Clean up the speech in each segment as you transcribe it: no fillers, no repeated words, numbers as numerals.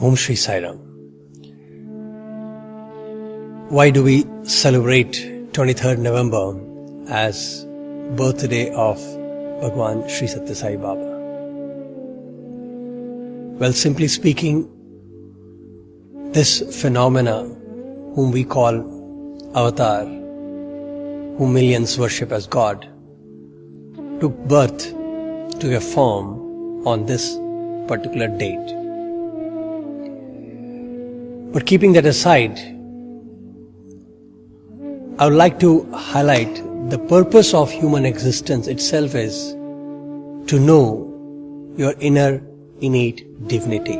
Om Shri Sai Ram. Why do we celebrate 23rd November as birthday of Bhagwan Sri Satya Sai Baba? Well, simply speaking, this phenomena, whom we call Avatar, whom millions worship as God, took birth to a form on this particular date. But keeping that aside, I would like to highlight the purpose of human existence itself is to know your inner innate divinity.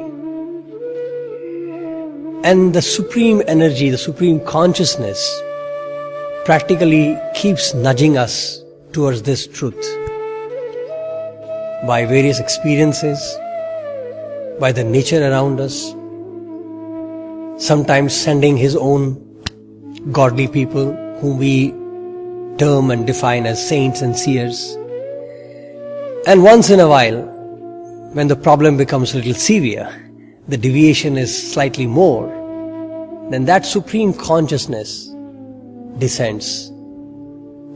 And the supreme energy, the supreme consciousness practically keeps nudging us towards this truth by various experiences, by the nature around us, sometimes sending His own godly people whom we term and define as saints and seers. And once in a while, when the problem becomes a little severe, the deviation is slightly more, then that supreme consciousness descends,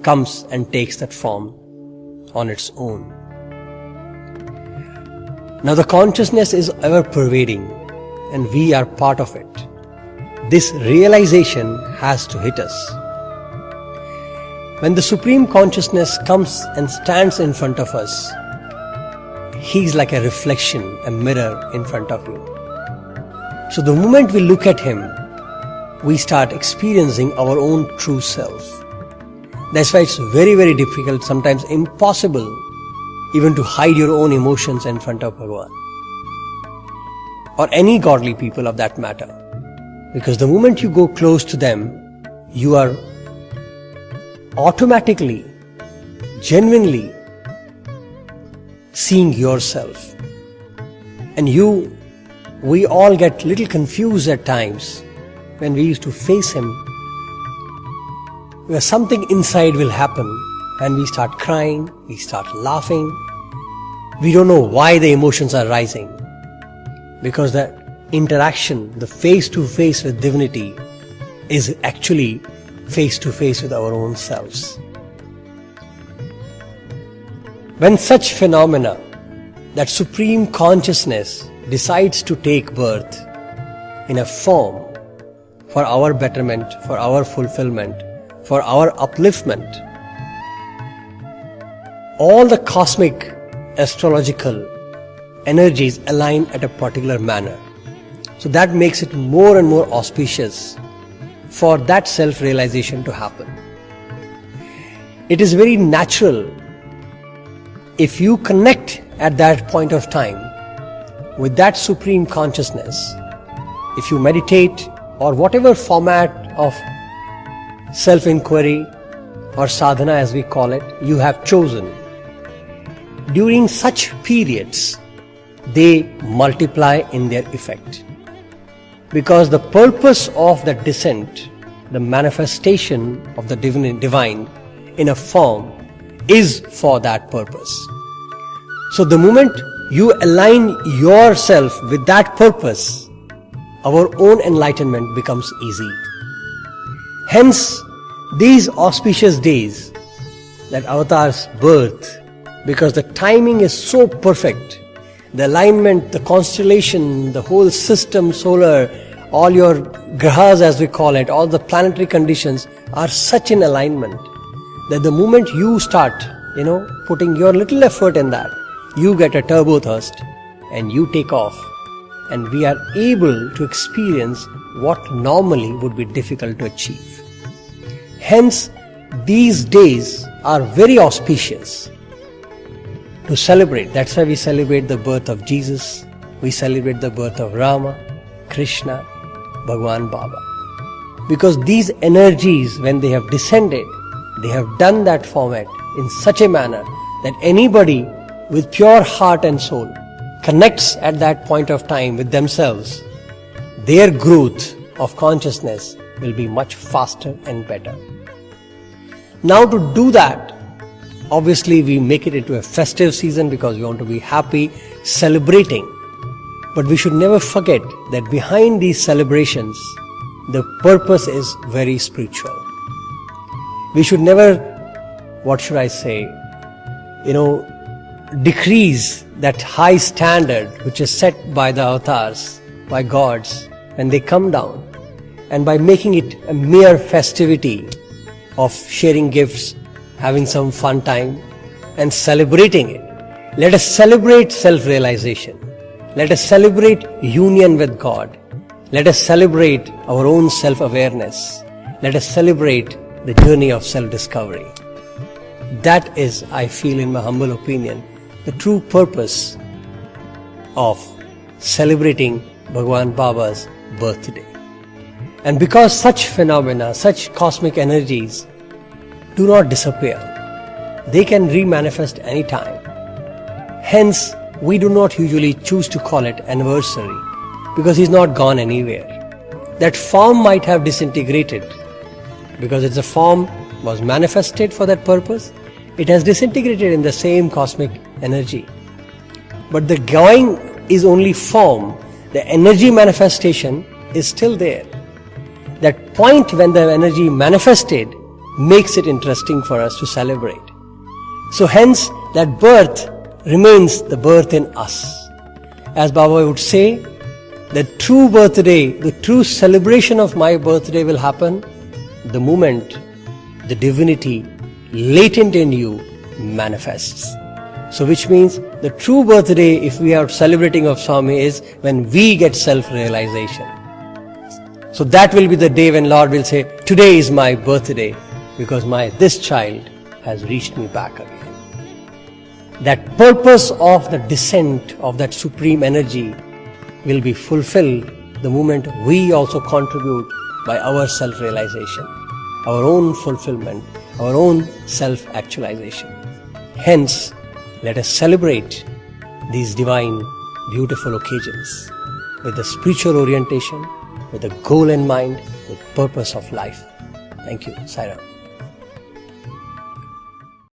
comes and takes that form on its own. Now the consciousness is ever pervading and we are part of it. This realization has to hit us. When the Supreme Consciousness comes and stands in front of us, He's like a reflection, a mirror in front of you. So the moment we look at Him, we start experiencing our own true self. That's why it's very, very difficult, sometimes impossible, even to hide your own emotions in front of Bhagavan. Or any godly people of that matter. Because the moment you go close to them, you are automatically, genuinely seeing yourself. And we all get little confused at times when we used to face Him, where something inside will happen and we start crying, we start laughing. We don't know why the emotions are rising. Because the interaction, the face-to-face with divinity is actually face-to-face with our own selves. When such phenomena, that supreme consciousness decides to take birth in a form for our betterment, for our fulfillment, for our upliftment, all the cosmic astrological energies align at a particular manner. So that makes it more and more auspicious for that self-realization to happen. It is very natural if you connect at that point of time with that supreme consciousness, if you meditate or whatever format of self-inquiry or sadhana as we call it, you have chosen, during such periods, they multiply in their effect. Because the purpose of the descent, the manifestation of the divine in a form is for that purpose. So the moment you align yourself with that purpose, our own enlightenment becomes easy. Hence, these auspicious days, that Avatar's birth, because the timing is so perfect, the alignment, the constellation, the whole system, solar, all your grahas as we call it, all the planetary conditions are such in alignment that the moment you start, putting your little effort in that, you get a turbo thrust and you take off, and we are able to experience what normally would be difficult to achieve. Hence, these days are very auspicious to celebrate. That's why we celebrate the birth of Jesus, we celebrate the birth of Rama, Krishna, Bhagwan Baba. Because these energies, when they have descended, they have done that format in such a manner that anybody with pure heart and soul connects at that point of time with themselves, their growth of consciousness will be much faster and better. Now to do that, obviously we make it into a festive season because we want to be happy, celebrating But we should never forget that behind these celebrations, the purpose is very spiritual. We should never, decrease that high standard which is set by the avatars, by gods, when they come down. And by making it a mere festivity of sharing gifts, having some fun time and celebrating it. Let us celebrate self-realization. Let us celebrate union with God. Let us celebrate our own self-awareness. Let us celebrate the journey of self-discovery. That is, I feel, in my humble opinion, the true purpose of celebrating Bhagwan Baba's birthday. And because such phenomena, such cosmic energies do not disappear, they can re-manifest any time. Hence, we do not usually choose to call it anniversary, because he's not gone anywhere. That form might have disintegrated, because it's a form was manifested for that purpose. It has disintegrated in the same cosmic energy. But the going is only form. The energy manifestation is still there. That point when the energy manifested makes it interesting for us to celebrate. So hence, that birth remains the birth in us. As Baba would say, the true birthday, the true celebration of my birthday will happen the moment the divinity latent in you manifests. So which means the true birthday, if we are celebrating of Swami, is when we get self-realization. So that will be the day when Lord will say, today is my birthday, because this child has reached me back again. That purpose of the descent of that supreme energy will be fulfilled the moment we also contribute by our self-realization, our own fulfillment, our own self-actualization. Hence, let us celebrate these divine, beautiful occasions with the spiritual orientation, with a goal in mind, with purpose of life. Thank you. Sai Ram.